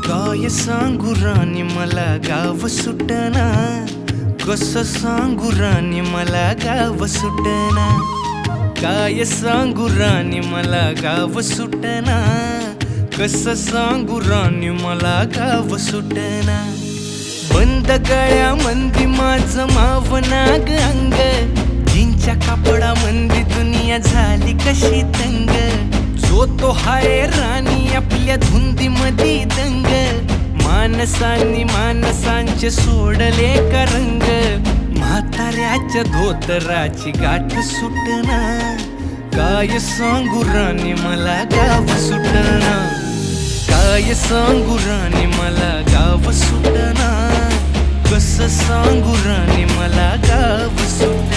काय सांगू राणी मला गाव सुटना, कसं सांगू राणी मला गाव सुटना. काय सांगू राणी मला गाव सुटना, कसं सांगू राणी मला गाव सुटना. बंद गळ्यामंदी माझं मावनाग अंग, जीनच्या कापडामंदी दुनिया झाली कशी तंग. जो तो हाय राणी आपल्या धुंदीमधी दंग, माणसांनी माणसांचे सोडले का रंग. म्हाताऱ्याच्या धोतराची गाठ सुटना, काय सांगू राणी मला गाव सुटना. काय सांगू राणी मला गाव सुटना, कसं सांगू राणी मला गाव सुटना.